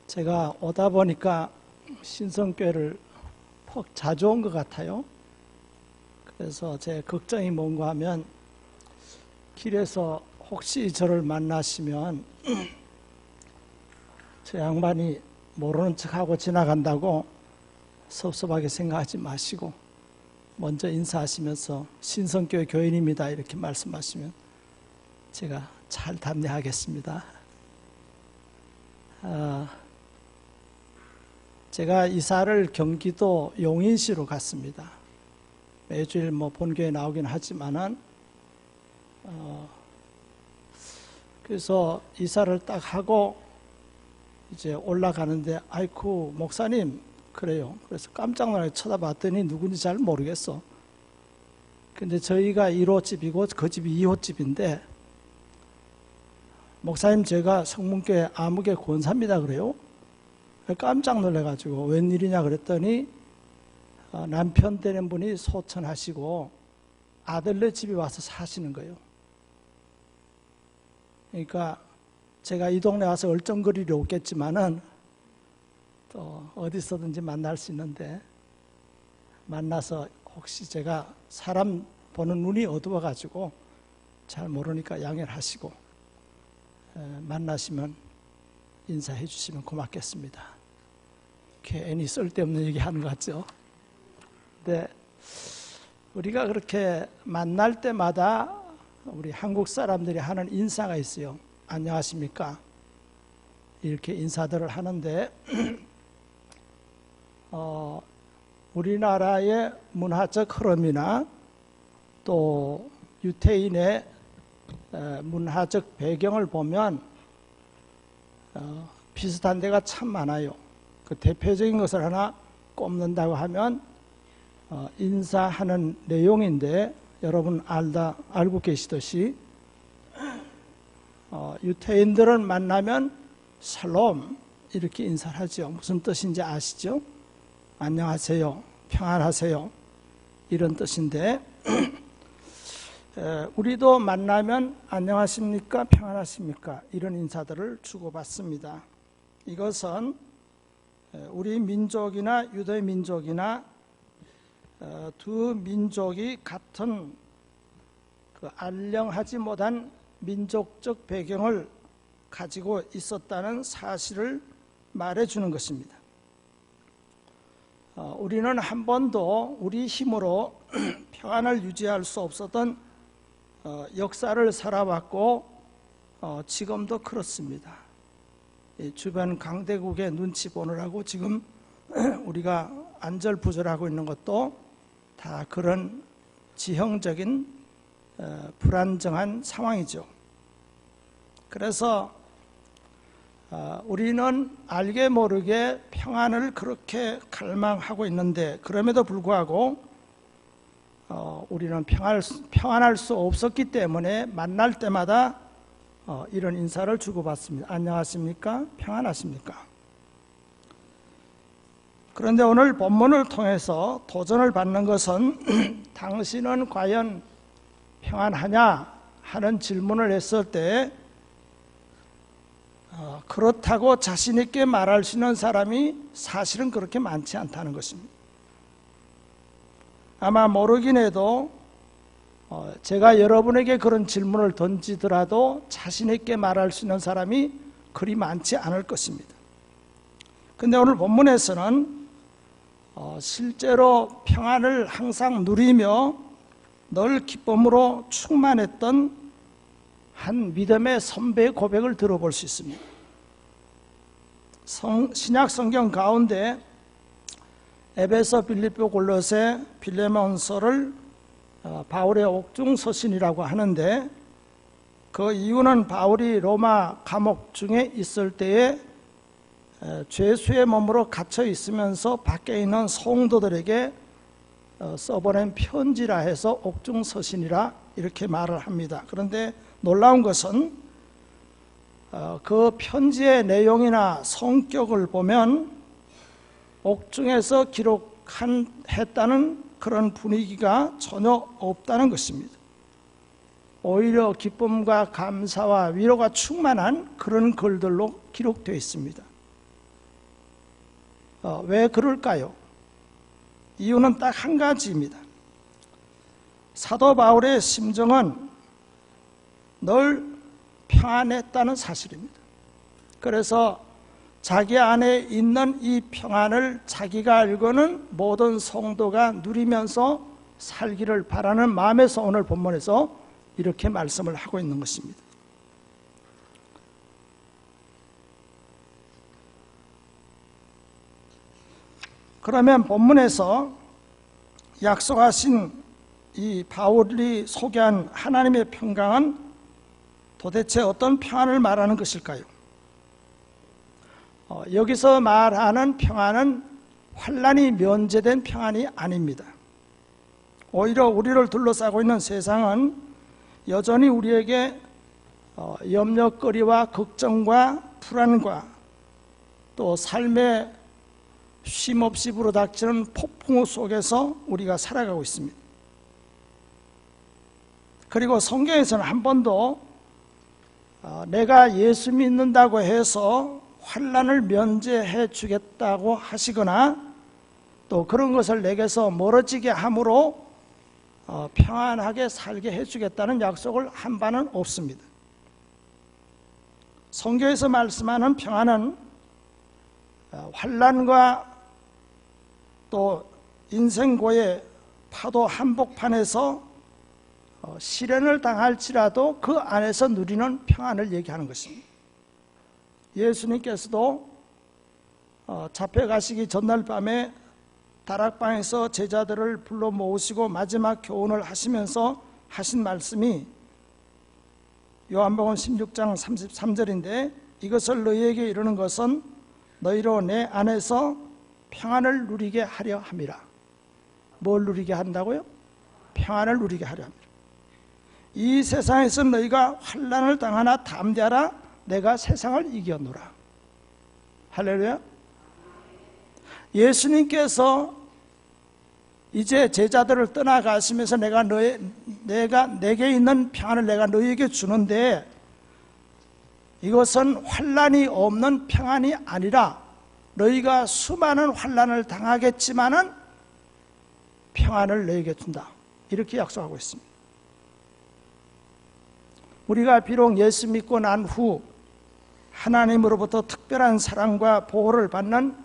제가 오다 보니까 신성교회를 퍽 자주 온 것 같아요. 그래서 제 걱정이 뭔가 하면 길에서 혹시 저를 만나시면 저 양반이 모르는 척하고 지나간다고 섭섭하게 생각하지 마시고 먼저 인사하시면서 신성교회 교인입니다 이렇게 말씀하시면 제가 잘 답례하겠습니다. 제가 이사를 경기도 용인시로 갔습니다. 매주일 본교에 나오긴 하지만은 그래서 이사를 딱 하고 이제 올라가는데 아이쿠 목사님 그래요. 그래서 깜짝 놀라게 쳐다봤더니 누군지 잘 모르겠어. 근데 저희가 1호집이고 그 집이 2호집인데 목사님 제가 성문교회 아무개 권사입니다 그래요. 깜짝 놀래가지고 웬일이냐 그랬더니 남편 되는 분이 소천하시고 아들네 집에 와서 사시는 거예요. 그러니까 제가 이 동네 와서 얼쩡거리려 오겠지만은 또 어디서든지 만날 수 있는데 만나서 혹시 제가 사람 보는 눈이 어두워가지고 잘 모르니까 양해를 하시고 만나시면 인사해 주시면 고맙겠습니다. 괜히 쓸데없는 얘기 하는 것 같죠? 근데 우리가 그렇게 만날 때마다 우리 한국 사람들이 하는 인사가 있어요. 안녕하십니까? 이렇게 인사들을 하는데 우리나라의 문화적 흐름이나 또 유태인의 문화적 배경을 보면 비슷한 데가 참 많아요. 그 대표적인 것을 하나 꼽는다고 하면 인사하는 내용인데 여러분 알고 계시듯이 유태인들은 만나면 샬롬 이렇게 인사를 하죠. 무슨 뜻인지 아시죠? 안녕하세요, 평안하세요 이런 뜻인데 우리도 만나면 안녕하십니까, 평안하십니까 이런 인사들을 주고받습니다. 이것은 우리 민족이나 유대 민족이나 두 민족이 같은 그 알령하지 못한 민족적 배경을 가지고 있었다는 사실을 말해주는 것입니다. 우리는 한 번도 우리 힘으로 평안을 유지할 수 없었던 역사를 살아왔고 지금도 그렇습니다. 주변 강대국의 눈치 보느라고 지금 우리가 안절부절하고 있는 것도 다 그런 지형적인 불안정한 상황이죠. 그래서 우리는 알게 모르게 평안을 그렇게 갈망하고 있는데 그럼에도 불구하고 우리는 평안할 수 없었기 때문에 만날 때마다 이런 인사를 주고받습니다. 안녕하십니까? 평안하십니까? 그런데 오늘 본문을 통해서 도전을 받는 것은 당신은 과연 평안하냐 하는 질문을 했을 때 그렇다고 자신 있게 말할 수 있는 사람이 사실은 그렇게 많지 않다는 것입니다. 아마 모르긴 해도 제가 여러분에게 그런 질문을 던지더라도 자신 있게 말할 수 있는 사람이 그리 많지 않을 것입니다. 그런데 오늘 본문에서는 실제로 평안을 항상 누리며 늘 기쁨으로 충만했던 한 믿음의 선배의 고백을 들어볼 수 있습니다. 신약 성경 가운데 에베소, 빌립보, 골로새, 빌레몬서를 바울의 옥중서신이라고 하는데 그 이유는 바울이 로마 감옥 중에 있을 때에 죄수의 몸으로 갇혀 있으면서 밖에 있는 성도들에게 써보낸 편지라 해서 옥중서신이라 이렇게 말을 합니다. 그런데 놀라운 것은 그 편지의 내용이나 성격을 보면 옥중에서 기록했다는 그런 분위기가 전혀 없다는 것입니다. 오히려 기쁨과 감사와 위로가 충만한 그런 글들로 기록되어 있습니다. 왜 그럴까요? 이유는 딱 한 가지입니다. 사도 바울의 심정은 늘 평안했다는 사실입니다. 그래서 자기 안에 있는 이 평안을 자기가 알고는 모든 성도가 누리면서 살기를 바라는 마음에서 오늘 본문에서 이렇게 말씀을 하고 있는 것입니다. 그러면 본문에서 약속하신 이 바울이 소개한 하나님의 평강은 도대체 어떤 평안을 말하는 것일까요? 여기서 말하는 평안은 환난이 면제된 평안이 아닙니다. 오히려 우리를 둘러싸고 있는 세상은 여전히 우리에게 염려거리와 걱정과 불안과 또 삶에 쉼없이 불어닥치는 폭풍우 속에서 우리가 살아가고 있습니다. 그리고 성경에서는 한 번도 내가 예수 믿는다고 해서 환난을 면제해 주겠다고 하시거나 또 그런 것을 내게서 멀어지게 함으로 평안하게 살게 해 주겠다는 약속을 한 바는 없습니다. 성경에서 말씀하는 평안은 환난과 또 인생고의 파도 한복판에서 시련을 당할지라도 그 안에서 누리는 평안을 얘기하는 것입니다. 예수님께서도 잡혀가시기 전날 밤에 다락방에서 제자들을 불러 모으시고 마지막 교훈을 하시면서 하신 말씀이 요한복음 16장 33절인데 이것을 너희에게 이르는 것은 너희로 내 안에서 평안을 누리게 하려 함이라. 뭘 누리게 한다고요? 평안을 누리게 하려 함이라. 이 세상에서 너희가 환난을 당하나 담대하라. 내가 세상을 이겨노라. 할렐루야. 예수님께서 이제 제자들을 떠나가시면서 내게 있는 평안을 내가 너희에게 주는데 이것은 환난이 없는 평안이 아니라 너희가 수많은 환난을 당하겠지만은 평안을 너희에게 준다. 이렇게 약속하고 있습니다. 우리가 비록 예수 믿고 난 후 하나님으로부터 특별한 사랑과 보호를 받는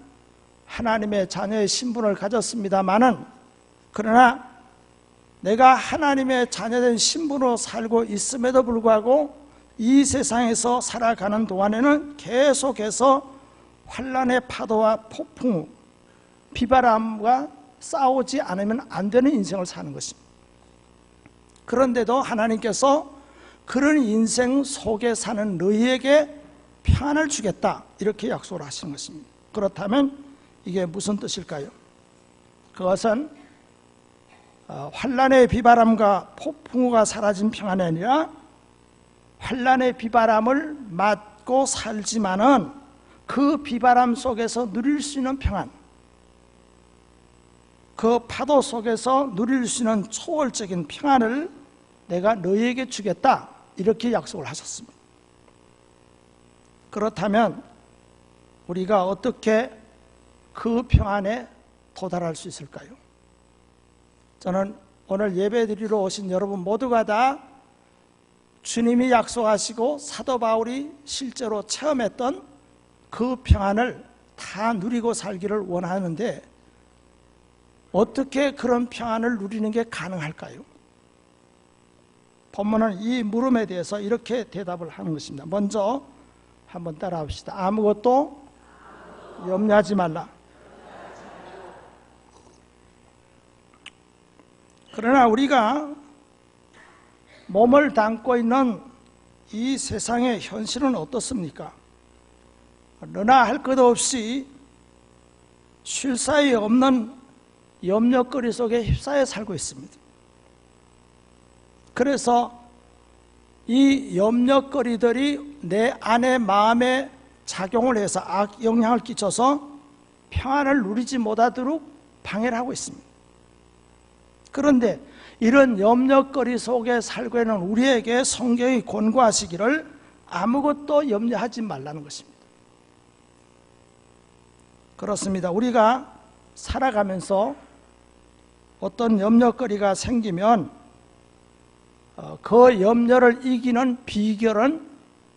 하나님의 자녀의 신분을 가졌습니다마는 그러나 내가 하나님의 자녀된 신분으로 살고 있음에도 불구하고 이 세상에서 살아가는 동안에는 계속해서 환난의 파도와 폭풍, 비바람과 싸우지 않으면 안 되는 인생을 사는 것입니다. 그런데도 하나님께서 그런 인생 속에 사는 너희에게 평안을 주겠다 이렇게 약속을 하시는 것입니다. 그렇다면 이게 무슨 뜻일까요? 그것은 환난의 비바람과 폭풍우가 사라진 평안이 아니라 환난의 비바람을 맞고 살지만은 그 비바람 속에서 누릴 수 있는 평안, 그 파도 속에서 누릴 수 있는 초월적인 평안을 내가 너희에게 주겠다 이렇게 약속을 하셨습니다. 그렇다면 우리가 어떻게 그 평안에 도달할 수 있을까요? 저는 오늘 예배드리러 오신 여러분 모두가 다 주님이 약속하시고 사도 바울이 실제로 체험했던 그 평안을 다 누리고 살기를 원하는데 어떻게 그런 평안을 누리는 게 가능할까요? 본문은 이 물음에 대해서 이렇게 대답을 하는 것입니다. 먼저 한번 따라합시다. 아무것도 염려하지 말라. 그러나 우리가 몸을 담고 있는 이 세상의 현실은 어떻습니까? 너나 할 것 없이 쉴 사이 없는 염려거리 속에 휩싸여 살고 있습니다. 그래서 이 염려거리들이 내 안의 마음에 작용을 해서 악 영향을 끼쳐서 평안을 누리지 못하도록 방해를 하고 있습니다. 그런데 이런 염려거리 속에 살고 있는 우리에게 성경이 권고하시기를 아무것도 염려하지 말라는 것입니다. 그렇습니다. 우리가 살아가면서 어떤 염려거리가 생기면 그 염려를 이기는 비결은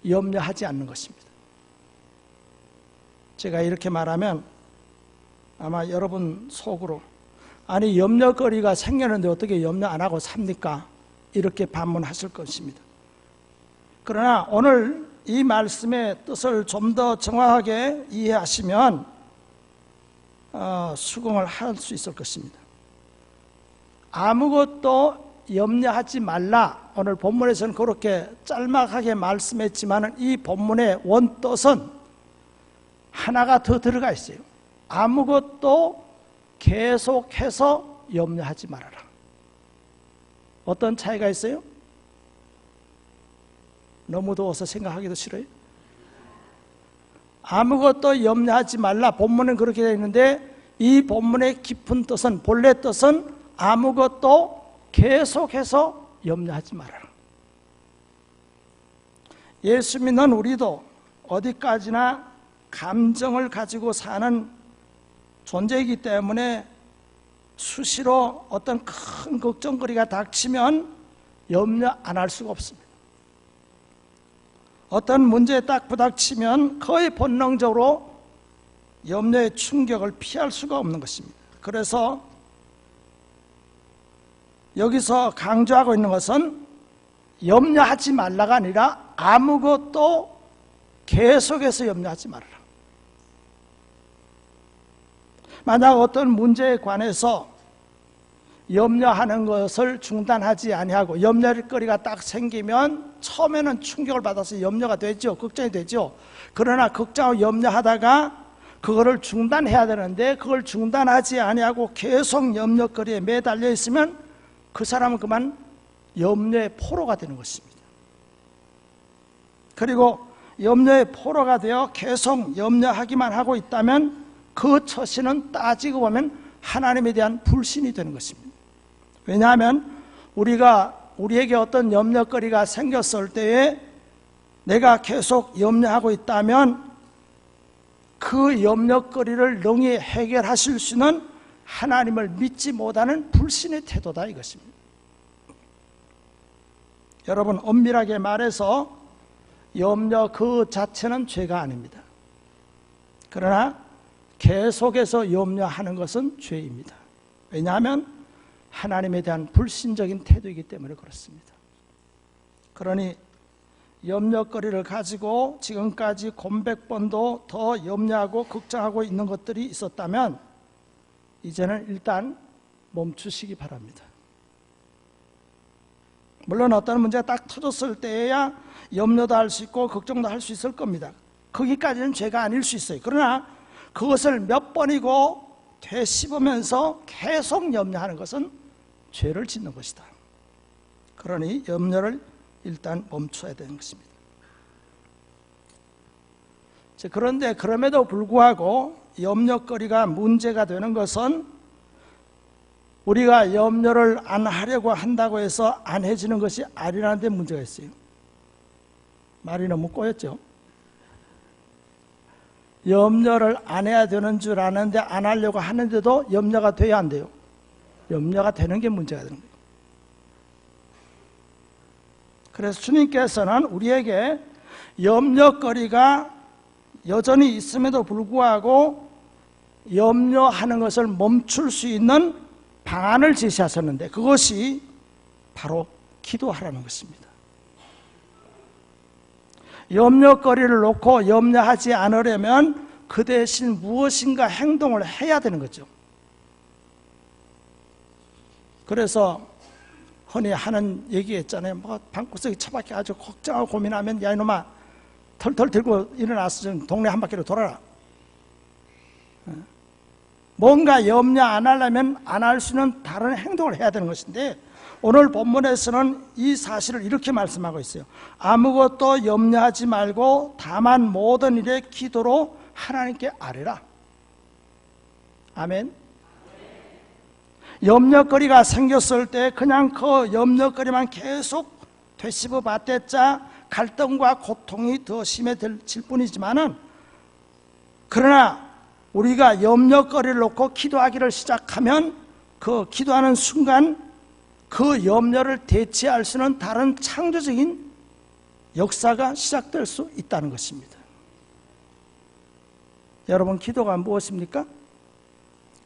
염려하지 않는 것입니다. 제가 이렇게 말하면 아마 여러분 속으로 아니 염려거리가 생겼는데 어떻게 염려 안 하고 삽니까? 이렇게 반문하실 것입니다. 그러나 오늘 이 말씀의 뜻을 좀 더 정확하게 이해하시면 수긍을 할 수 있을 것입니다. 아무것도 염려하지 말라. 오늘 본문에서는 그렇게 짤막하게 말씀했지만 이 본문의 원뜻은 하나가 더 들어가 있어요. 아무것도 계속해서 염려하지 말아라. 어떤 차이가 있어요? 너무 더워서 생각하기도 싫어요. 아무것도 염려하지 말라. 본문은 그렇게 되어 있는데 이 본문의 깊은 뜻은, 본래 뜻은 아무것도 계속해서 염려하지 말아라. 예수 믿는 우리도 어디까지나 감정을 가지고 사는 존재이기 때문에 수시로 어떤 큰 걱정거리가 닥치면 염려 안 할 수가 없습니다. 어떤 문제에 딱 부닥치면 거의 본능적으로 염려의 충격을 피할 수가 없는 것입니다. 그래서 여기서 강조하고 있는 것은 염려하지 말라가 아니라 아무것도 계속해서 염려하지 말아라. 만약 어떤 문제에 관해서 염려하는 것을 중단하지 아니하고 염려거리가 딱 생기면 처음에는 충격을 받아서 염려가 되죠. 걱정이 되죠. 그러나 걱정하고 염려하다가 그거를 중단해야 되는데 그걸 중단하지 아니하고 계속 염려거리에 매달려 있으면 그 사람은 그만 염려의 포로가 되는 것입니다. 그리고 염려의 포로가 되어 계속 염려하기만 하고 있다면 그 처신은 따지고 보면 하나님에 대한 불신이 되는 것입니다. 왜냐하면 우리에게 어떤 염려거리가 생겼을 때에 내가 계속 염려하고 있다면 그 염려거리를 능히 해결하실 수 있는 하나님을 믿지 못하는 불신의 태도다 이것입니다. 여러분, 엄밀하게 말해서 염려 그 자체는 죄가 아닙니다. 그러나 계속해서 염려하는 것은 죄입니다. 왜냐하면 하나님에 대한 불신적인 태도이기 때문에 그렇습니다. 그러니 염려거리를 가지고 지금까지 곤백 번도 더 염려하고 걱정하고 있는 것들이 있었다면 이제는 일단 멈추시기 바랍니다. 물론 어떤 문제가 딱 터졌을 때에야 염려도 할 수 있고 걱정도 할 수 있을 겁니다. 거기까지는 죄가 아닐 수 있어요. 그러나 그것을 몇 번이고 되씹으면서 계속 염려하는 것은 죄를 짓는 것이다. 그러니 염려를 일단 멈춰야 되는 것입니다. 그런데 그럼에도 불구하고 염려거리가 문제가 되는 것은 우리가 염려를 안 하려고 한다고 해서 안 해지는 것이 아니라는 데 문제가 있어요. 말이 너무 꼬였죠? 염려를 안 해야 되는 줄 아는데 안 하려고 하는데도 염려가 돼야 안 돼요. 염려가 되는 게 문제가 되는 거예요. 그래서 주님께서는 우리에게 염려거리가 여전히 있음에도 불구하고 염려하는 것을 멈출 수 있는 방안을 제시하셨는데 그것이 바로 기도하라는 것입니다. 염려거리를 놓고 염려하지 않으려면 그 대신 무엇인가 행동을 해야 되는 거죠. 그래서 흔히 하는 얘기 있잖아요. 뭐 방구석에 처박혀 아주 걱정하고 고민하면 야 이놈아 털털 들고 일어나서 좀 동네 한 바퀴로 돌아라. 뭔가 염려 안 하려면 안 할 수 있는 다른 행동을 해야 되는 것인데 오늘 본문에서는 이 사실을 이렇게 말씀하고 있어요. 아무것도 염려하지 말고 다만 모든 일에 기도로 하나님께 아뢰라. 아멘. 염려거리가 생겼을 때 그냥 그 염려거리만 계속 되씹어 봤댔자 갈등과 고통이 더 심해질 뿐이지만은 그러나 우리가 염려거리를 놓고 기도하기를 시작하면 그 기도하는 순간 그 염려를 대체할 수 있는 다른 창조적인 역사가 시작될 수 있다는 것입니다. 여러분, 기도가 무엇입니까?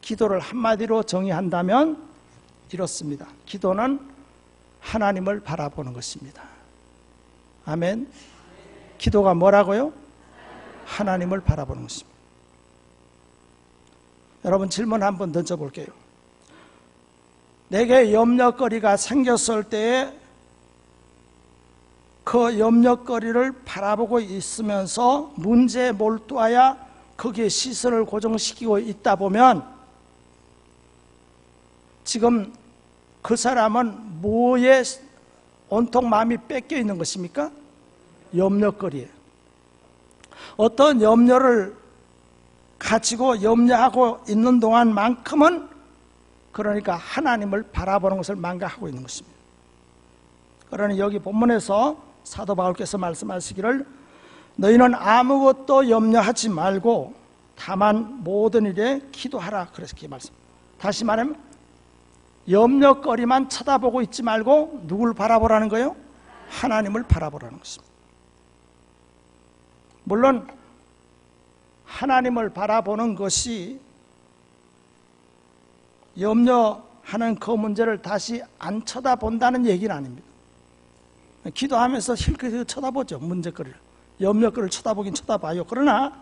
기도를 한마디로 정의한다면 이렇습니다. 기도는 하나님을 바라보는 것입니다. 아멘. 기도가 뭐라고요? 하나님을 바라보는 것입니다. 여러분, 질문 한번 던져볼게요. 내게 염려거리가 생겼을 때에 그 염려거리를 바라보고 있으면서 문제에 몰두하여 거기에 시선을 고정시키고 있다 보면 지금 그 사람은 뭐에 온통 마음이 뺏겨 있는 것입니까? 염려거리에. 어떤 염려를 가지고 염려하고 있는 동안만큼은 그러니까 하나님을 바라보는 것을 망각하고 있는 것입니다. 그러니 여기 본문에서 사도 바울께서 말씀하시기를 너희는 아무것도 염려하지 말고 다만 모든 일에 기도하라, 그렇게 말씀합니다. 다시 말하면 염려거리만 쳐다보고 있지 말고 누굴 바라보라는 거예요? 하나님을 바라보라는 것입니다. 물론 하나님을 바라보는 것이 염려하는 그 문제를 다시 안 쳐다본다는 얘기는 아닙니다. 기도하면서 실컷 쳐다보죠. 문제거리를. 염려거리를 쳐다보긴 쳐다봐요. 그러나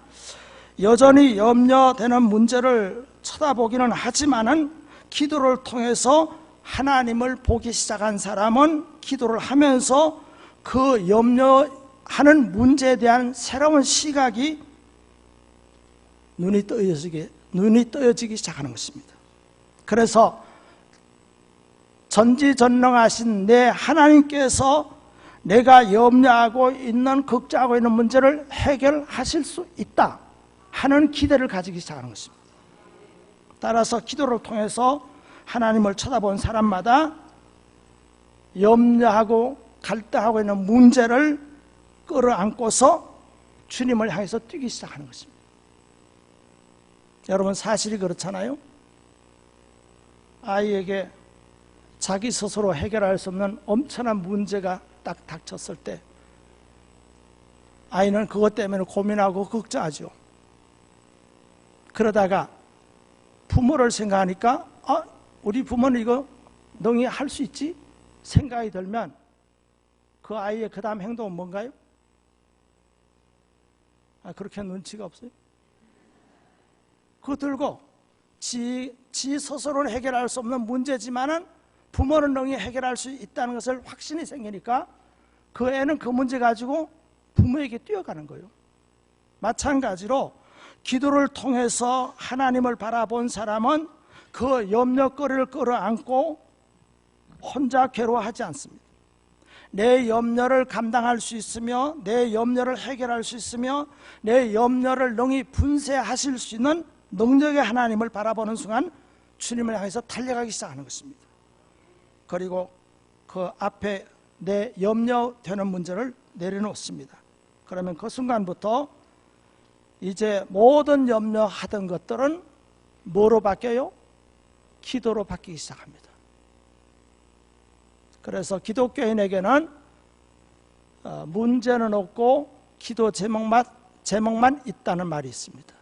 여전히 염려되는 문제를 쳐다보기는 하지만은 기도를 통해서 하나님을 보기 시작한 사람은 기도를 하면서 그 염려하는 문제에 대한 새로운 시각이 눈이 떠여지기 시작하는 것입니다. 그래서 전지전능하신 내 하나님께서 내가 염려하고 있는, 걱정하고 있는 문제를 해결하실 수 있다 하는 기대를 가지기 시작하는 것입니다. 따라서 기도를 통해서 하나님을 쳐다본 사람마다 염려하고 갈등하고 있는 문제를 끌어안고서 주님을 향해서 뛰기 시작하는 것입니다. 여러분, 사실이 그렇잖아요. 아이에게 자기 스스로 해결할 수 없는 엄청난 문제가 딱 닥쳤을 때 아이는 그것 때문에 고민하고 걱정하죠. 그러다가 부모를 생각하니까 우리 부모는 이거 능히 할 수 있지 생각이 들면 그 아이의 그 다음 행동은 뭔가요? 그렇게 눈치가 없어요? 그거 들고 지 스스로는 해결할 수 없는 문제지만은 부모는 능히 해결할 수 있다는 것을 확신이 생기니까 그 애는 그 문제 가지고 부모에게 뛰어가는 거예요. 마찬가지로 기도를 통해서 하나님을 바라본 사람은 그 염려거리를 끌어안고 혼자 괴로워하지 않습니다. 내 염려를 감당할 수 있으며 내 염려를 해결할 수 있으며 내 염려를 능히 분쇄하실 수 있는 능력의 하나님을 바라보는 순간 주님을 향해서 달려가기 시작하는 것입니다. 그리고 그 앞에 내 염려되는 문제를 내려놓습니다. 그러면 그 순간부터 이제 모든 염려하던 것들은 뭐로 바뀌어요? 기도로 바뀌기 시작합니다. 그래서 기독교인에게는 문제는 없고 기도 제목만 있다는 말이 있습니다.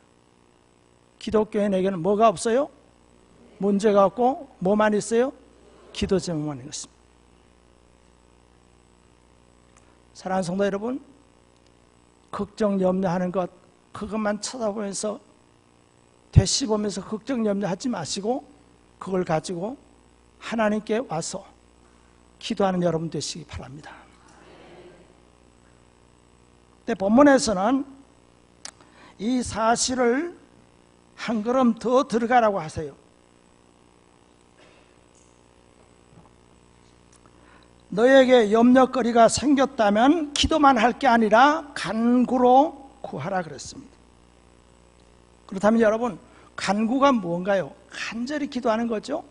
기독교인에게는 뭐가 없어요? 문제가 없고 뭐만 있어요? 기도 제목만 있는 것입니다. 사랑하는 성도 여러분, 걱정 염려하는 것 그것만 쳐다보면서 되씹으면서 걱정 염려하지 마시고 그걸 가지고 하나님께 와서 기도하는 여러분 되시기 바랍니다. 근데 본문에서는 이 사실을 한 걸음 더 들어가라고 하세요. 너에게 염려거리가 생겼다면 기도만 할 게 아니라 간구로 구하라 그랬습니다. 그렇다면 여러분, 간구가 무언가요? 간절히 기도하는 거죠.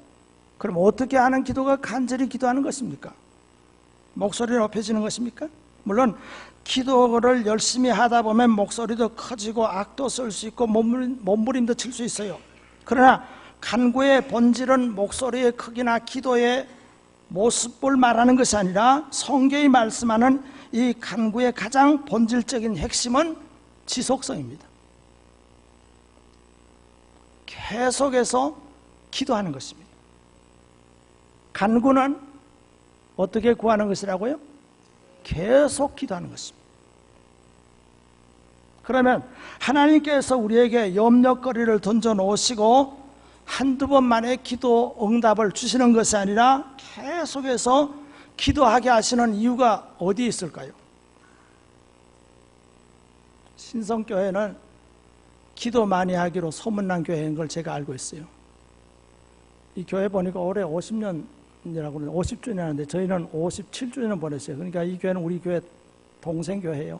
그럼 어떻게 하는 기도가 간절히 기도하는 것입니까? 목소리 높여지는 것입니까? 물론 기도를 열심히 하다 보면 목소리도 커지고 악도 쓸 수 있고 몸부림도 칠 수 있어요. 그러나 간구의 본질은 목소리의 크기나 기도의 모습을 말하는 것이 아니라 성경이 말씀하는 이 간구의 가장 본질적인 핵심은 지속성입니다. 계속해서 기도하는 것입니다. 간구는 어떻게 구하는 것이라고요? 계속 기도하는 것입니다. 그러면 하나님께서 우리에게 염려거리를 던져 놓으시고 한두 번 만에 기도 응답을 주시는 것이 아니라 계속해서 기도하게 하시는 이유가 어디 있을까요? 신성교회는 기도 많이 하기로 소문난 교회인 걸 제가 알고 있어요. 이 교회 보니까 올해 50년이라고 그러는데 50주년 하는데 저희는 57주년을 보냈어요. 그러니까 이 교회는 우리 교회 동생교회예요.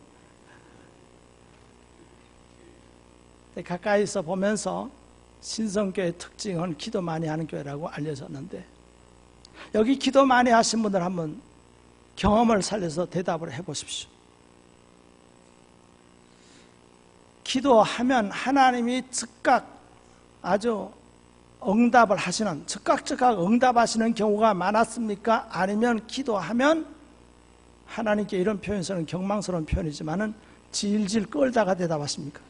가까이서 보면서 신성교회의 특징은 기도 많이 하는 교회라고 알려졌는데, 여기 기도 많이 하신 분들 한번 경험을 살려서 대답을 해보십시오. 기도하면 하나님이 즉각 아주 응답을 하시는, 즉각 응답하시는 경우가 많았습니까? 아니면 기도하면 하나님께, 이런 표현에서는 경망스러운 표현이지만은 질질 끌다가 대답하십니까?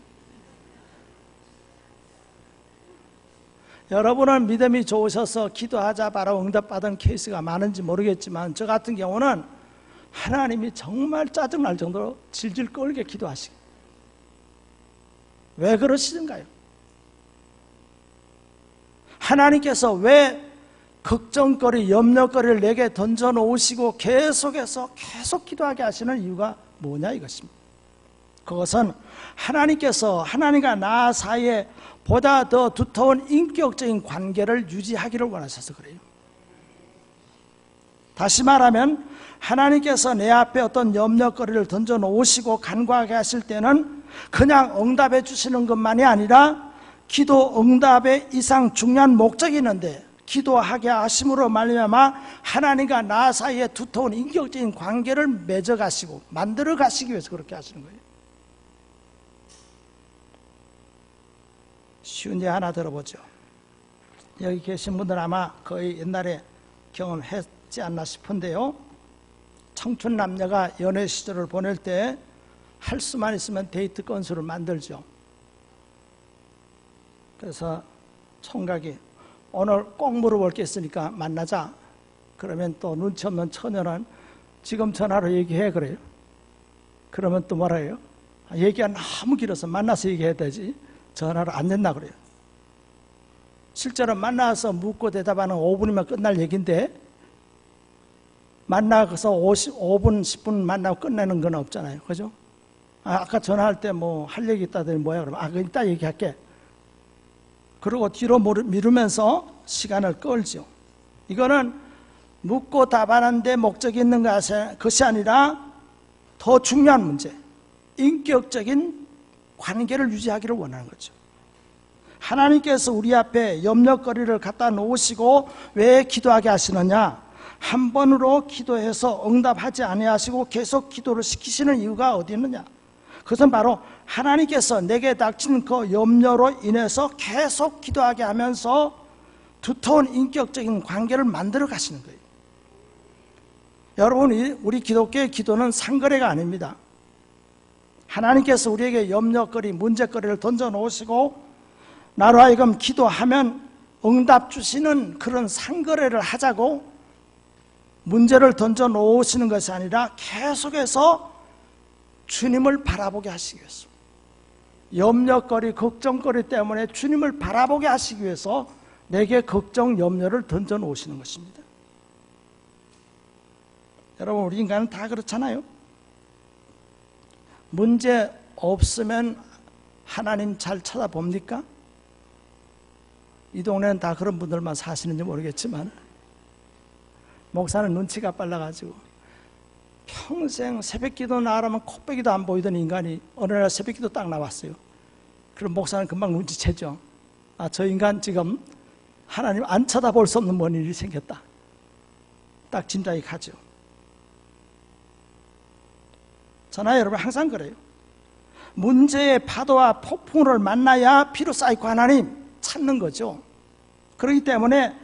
여러분은 믿음이 좋으셔서 기도하자 바로 응답받은 케이스가 많은지 모르겠지만, 저 같은 경우는 하나님이 정말 짜증날 정도로 질질 끌게 기도하시고, 왜 그러시는가요? 하나님께서 왜 걱정거리, 염려거리를 내게 던져놓으시고 계속 기도하게 하시는 이유가 뭐냐 이것입니다. 그것은 하나님께서 하나님과 나 사이에 보다 더 두터운 인격적인 관계를 유지하기를 원하셔서 그래요. 다시 말하면 하나님께서 내 앞에 어떤 염려거리를 던져놓으시고 간과하게 하실 때는 그냥 응답해 주시는 것만이 아니라 기도 응답의 이상 중요한 목적이 있는데, 기도하게 하심으로 말미암아 하나님과 나 사이에 두터운 인격적인 관계를 맺어 가시고 만들어 가시기 위해서 그렇게 하시는 거예요. 쉬운 예 하나 들어보죠. 여기 계신 분들 아마 거의 옛날에 경험했지 않나 싶은데요, 청춘 남녀가 연애 시절을 보낼 때 할 수만 있으면 데이트 건수를 만들죠. 그래서 총각이 오늘 꼭 물어볼 게 있으니까 만나자. 그러면 또 눈치 없는 처녀는 지금 전화로 얘기해 그래요. 그러면 또 뭐라 해요? 얘기가 너무 길어서 만나서 얘기해야 되지 전화로 안 된다 그래요. 실제로 만나서 묻고 대답하는 5분이면 끝날 얘기인데, 만나서 5분 10분 만나고 끝내는 건 없잖아요. 그죠? 아까 전화할 때 뭐 할 얘기 있다더니 뭐야 그러면 그럼 이따 얘기할게. 그리고 뒤로 미루면서 시간을 끌죠. 이거는 묻고 답하는 데 목적이 있는 것이 아니라 더 중요한 문제, 인격적인 관계를 유지하기를 원하는 거죠. 하나님께서 우리 앞에 염려거리를 갖다 놓으시고 왜 기도하게 하시느냐? 한 번으로 기도해서 응답하지 아니하시고 계속 기도를 시키시는 이유가 어디 있느냐? 그것은 바로 하나님께서 내게 닥친 그 염려로 인해서 계속 기도하게 하면서 두터운 인격적인 관계를 만들어 가시는 거예요. 여러분, 우리 기독교의 기도는 상거래가 아닙니다. 하나님께서 우리에게 염려거리, 문제거리를 던져놓으시고 나로 하여금 기도하면 응답 주시는 그런 상거래를 하자고 문제를 던져놓으시는 것이 아니라 계속해서 주님을 바라보게 하시기 위해서, 염려거리, 걱정거리 때문에 주님을 바라보게 하시기 위해서 내게 걱정, 염려를 던져놓으시는 것입니다. 여러분, 우리 인간은 다 그렇잖아요. 문제 없으면 하나님 잘 찾아봅니까? 이 동네는 다 그런 분들만 사시는지 모르겠지만, 목사는 눈치가 빨라가지고 평생 새벽기도 나가라면 코빼기도 안 보이던 인간이 어느 날 새벽기도 딱 나왔어요. 그럼 목사는 금방 눈치채죠. 아, 저 인간 지금 하나님 안 쳐다볼 수 없는 뭔 일이 생겼다. 딱 짐작이 가죠. 저나 여러분 항상 그래요. 문제의 파도와 폭풍을 만나야 피로 쌓이고 하나님 찾는 거죠. 그렇기 때문에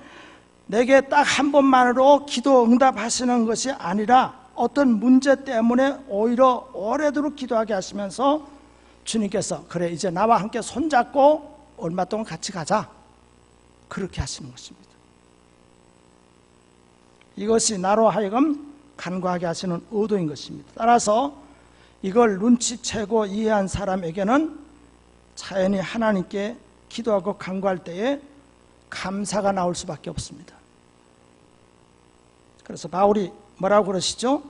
내게 딱 한 번만으로 기도 응답하시는 것이 아니라 어떤 문제 때문에 오히려 오래도록 기도하게 하시면서 주님께서 그래 이제 나와 함께 손잡고 얼마 동안 같이 가자, 그렇게 하시는 것입니다. 이것이 나로 하여금 간구하게 하시는 의도인 것입니다. 따라서 이걸 눈치채고 이해한 사람에게는 자연히 하나님께 기도하고 간구할 때에 감사가 나올 수밖에 없습니다. 그래서 바울이 뭐라고 그러시죠?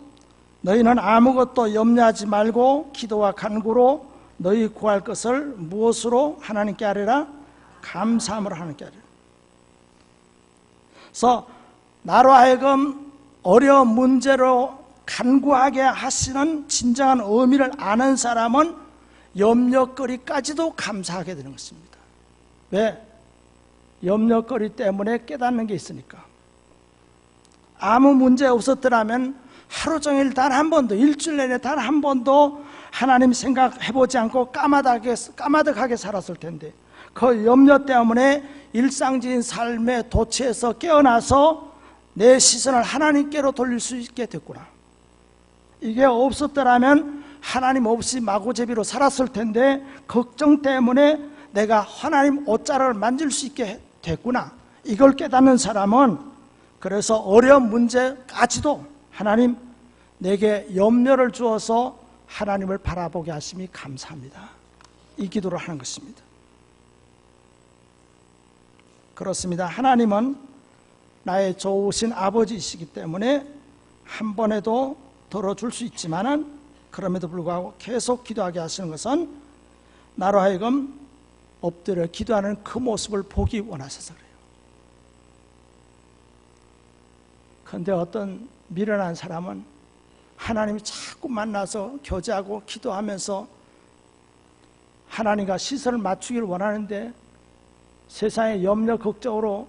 너희는 아무것도 염려하지 말고 기도와 간구로 너희 구할 것을 무엇으로 하나님께 아뢰라? 감사함으로 하나님께 아뢰라. 그래서 나로 하여금 어려운 문제로 간구하게 하시는 진정한 의미를 아는 사람은 염려거리까지도 감사하게 되는 것입니다. 왜? 염려거리 때문에 깨닫는 게 있으니까. 아무 문제 없었더라면 하루 종일 단 한 번도, 일주일 내내 단 한 번도 하나님 생각해보지 않고 까마득하게 살았을 텐데, 그 염려 때문에 일상적인 삶의 도취에서 깨어나서 내 시선을 하나님께로 돌릴 수 있게 됐구나. 이게 없었더라면 하나님 없이 마구제비로 살았을 텐데 걱정 때문에 내가 하나님 옷자락을 만질 수 있게 됐구나. 이걸 깨닫는 사람은 그래서 어려운 문제까지도 하나님 내게 염려를 주어서 하나님을 바라보게 하심이 감사합니다. 이 기도를 하는 것입니다. 그렇습니다. 하나님은 나의 좋으신 아버지이시기 때문에 한 번에도 들어줄 수 있지만은 그럼에도 불구하고 계속 기도하게 하시는 것은 나로 하여금 엎드려 기도하는 그 모습을 보기 원하셔서 그래요. 그런데 어떤 미련한 사람은 하나님이 자꾸 만나서 교제하고 기도하면서 하나님과 시선을 맞추기를 원하는데 세상의 염려 걱정으로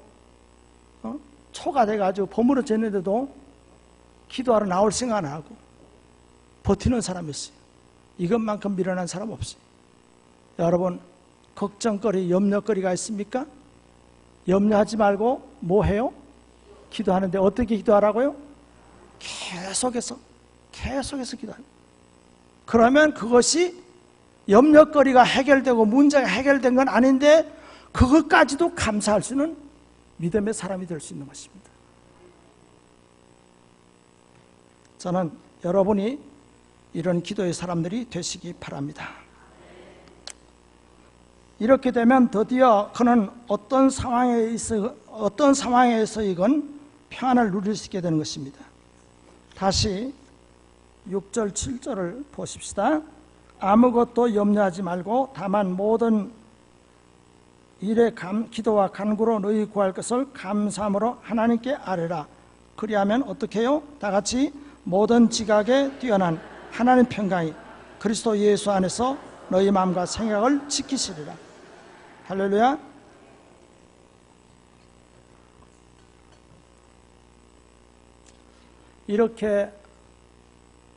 초가 돼가지고 버무러졌는데도 기도하러 나올 생각 안 하고 버티는 사람이 있어요. 이것만큼 미련한 사람 없어요. 여러분, 걱정거리, 염려거리가 있습니까? 염려하지 말고 뭐 해요? 기도하는데 어떻게 기도하라고요? 계속해서 기도하는. 그러면 그것이 염려거리가 해결되고 문제가 해결된 건 아닌데 그것까지도 감사할 수 있는 믿음의 사람이 될 수 있는 것입니다. 저는 여러분이 이런 기도의 사람들이 되시기 바랍니다. 이렇게 되면 드디어 그는 어떤 상황에서 이건 평안을 누릴 수 있게 되는 것입니다. 다시 6절 7절을 보십시다. 아무것도 염려하지 말고 다만 모든 일에 기도와 간구로 너희 구할 것을 감사함으로 하나님께 아뢰라. 그리하면 어떻게 해요? 다 같이 모든 지각에 뛰어난 하나님 평강이 그리스도 예수 안에서 너희 마음과 생각을 지키시리라. 할렐루야. 이렇게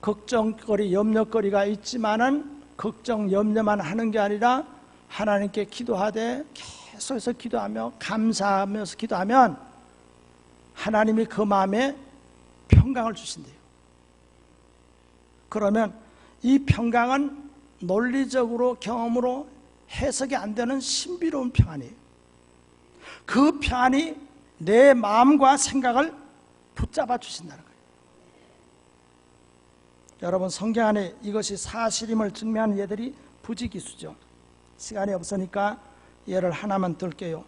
걱정거리, 염려거리가 있지만은 걱정, 염려만 하는 게 아니라 하나님께 기도하되 계속해서 기도하며 감사하면서 기도하면 하나님이 그 마음에 평강을 주신대요. 그러면 이 평강은 논리적으로 경험으로 해석이 안 되는 신비로운 평안이에요. 그 평안이 내 마음과 생각을 붙잡아 주신다는 거예요. 여러분, 성경 안에 이것이 사실임을 증명하는 예들이 부지기수죠. 시간이 없으니까 예를 하나만 들게요.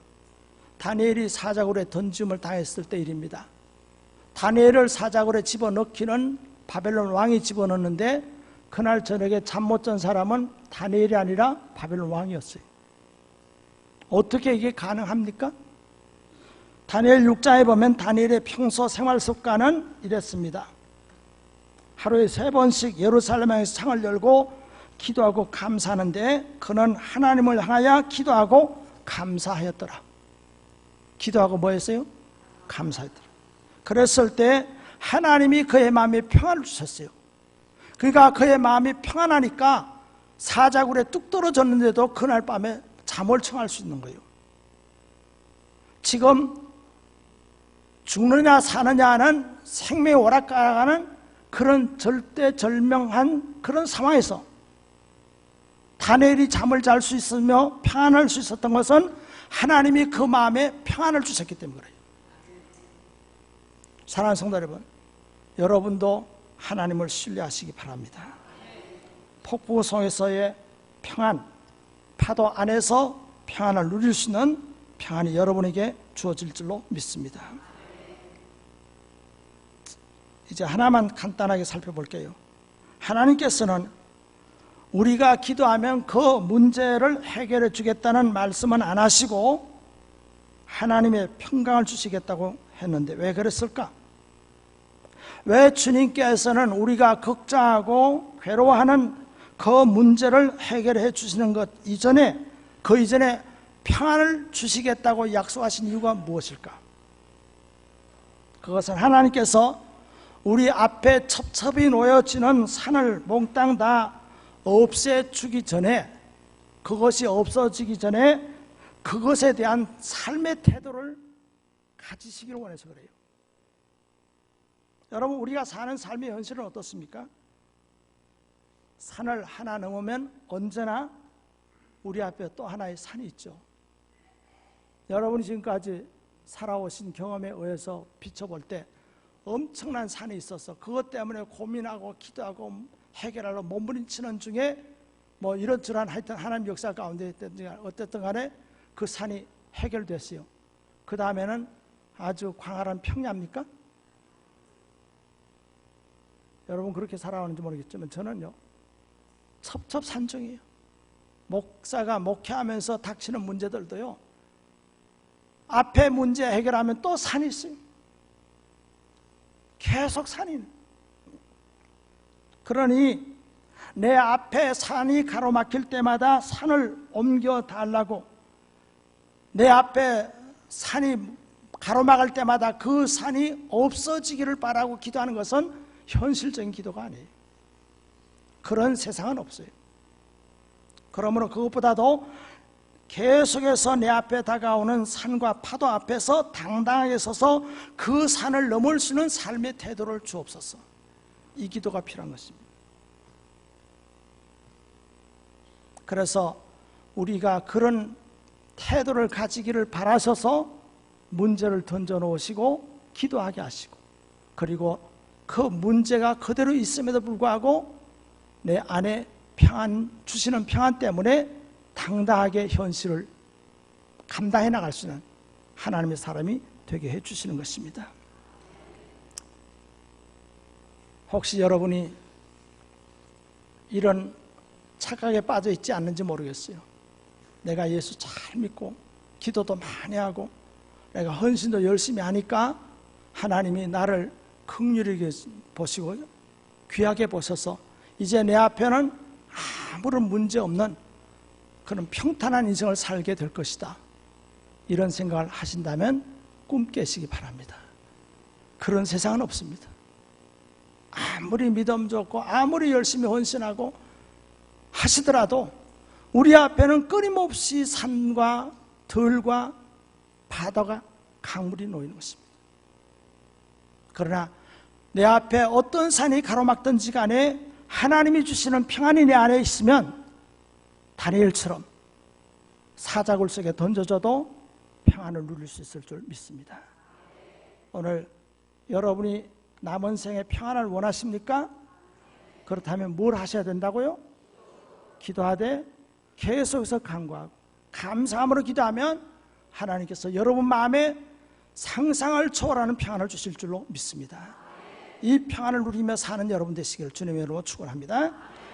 다니엘이 사자굴에 던짐을 당했을 때 일입니다. 다니엘을 사자굴에 집어넣기는 바벨론 왕이 집어넣는데 그날 저녁에 잠 못 잔 사람은 다니엘이 아니라 바벨론 왕이었어요. 어떻게 이게 가능합니까? 다니엘 6장에 보면 다니엘의 평소 생활 습관은 이랬습니다. 하루에 3번씩 예루살렘에서 창을 열고 기도하고 감사하는데 그는 하나님을 향하여 기도하고 감사하였더라. 기도하고 뭐 했어요? 감사했더라. 그랬을 때 하나님이 그의 마음에 평안을 주셨어요. 그러니까 그의 마음이 평안하니까 사자굴에 뚝 떨어졌는데도 그날 밤에 잠을 청할 수 있는 거예요. 지금 죽느냐 사느냐는 생명이 오락가락하는 그런 절대절명한 그런 상황에서 다니엘이 잠을 잘 수 있으며 평안할 수 있었던 것은 하나님이 그 마음에 평안을 주셨기 때문에 그래요. 사랑하는 성도 여러분, 여러분도 하나님을 신뢰하시기 바랍니다. 폭풍 속에서의 평안, 파도 안에서 평안을 누릴 수 있는 평안이 여러분에게 주어질 줄로 믿습니다. 이제 하나만 간단하게 살펴볼게요. 하나님께서는 우리가 기도하면 그 문제를 해결해 주겠다는 말씀은 안 하시고 하나님의 평강을 주시겠다고 했는데 왜 그랬을까? 왜 주님께서는 우리가 걱정하고 괴로워하는 그 문제를 해결해 주시는 것 이전에, 그 이전에 평안을 주시겠다고 약속하신 이유가 무엇일까? 그것은 하나님께서 우리 앞에 첩첩이 놓여지는 산을 몽땅 다 없애주기 전에, 그것이 없어지기 전에 그것에 대한 삶의 태도를 가지시기를 원해서 그래요. 여러분, 우리가 사는 삶의 현실은 어떻습니까? 산을 하나 넘으면 언제나 우리 앞에 또 하나의 산이 있죠. 여러분이 지금까지 살아오신 경험에 의해서 비춰볼 때 엄청난 산이 있어서 그것 때문에 고민하고 기도하고 해결하려 몸부림치는 중에 뭐 이런저런 하여튼 하나님 역사 가운데 어쨌든 간에 그 산이 해결됐어요. 그 다음에는 아주 광활한 평야입니까? 여러분 그렇게 살아오는지 모르겠지만 저는요 첩첩산중이에요. 목사가 목회하면서 닥치는 문제들도요 앞에 문제 해결하면 또 산이 있어요. 계속 산이. 그러니 내 앞에 산이 가로막힐 때마다 산을 옮겨 달라고, 내 앞에 산이 가로막을 때마다 그 산이 없어지기를 바라고 기도하는 것은 현실적인 기도가 아니에요. 그런 세상은 없어요. 그러므로 그것보다도 계속해서 내 앞에 다가오는 산과 파도 앞에서 당당하게 서서 그 산을 넘을 수 있는 삶의 태도를 주옵소서. 이 기도가 필요한 것입니다. 그래서 우리가 그런 태도를 가지기를 바라셔서 문제를 던져 놓으시고 기도하게 하시고, 그리고 그 문제가 그대로 있음에도 불구하고 내 안에 평안 주시는 평안 때문에 당당하게 현실을 감당해 나갈 수 있는 하나님의 사람이 되게 해 주시는 것입니다. 혹시 여러분이 이런 착각에 빠져 있지 않는지 모르겠어요. 내가 예수 잘 믿고 기도도 많이 하고 내가 헌신도 열심히 하니까 하나님이 나를 긍휼히 보시고 귀하게 보셔서 이제 내 앞에는 아무런 문제 없는 그런 평탄한 인생을 살게 될 것이다, 이런 생각을 하신다면 꿈 깨시기 바랍니다. 그런 세상은 없습니다. 아무리 믿음 좋고 아무리 열심히 헌신하고 하시더라도 우리 앞에는 끊임없이 산과 들과 바다가 강물이 놓이는 것입니다. 그러나 내 앞에 어떤 산이 가로막든지 간에 하나님이 주시는 평안이 내 안에 있으면 다니엘처럼 사자굴 속에 던져져도 평안을 누릴 수 있을 줄 믿습니다. 오늘 여러분이 남은 생에 평안을 원하십니까? 그렇다면 뭘 하셔야 된다고요? 기도하되 계속해서 간구하고 감사함으로 기도하면 하나님께서 여러분 마음에 상상을 초월하는 평안을 주실 줄로 믿습니다. 이 평안을 누리며 사는 여러분 되시기를 주님의 이름으로 축원합니다.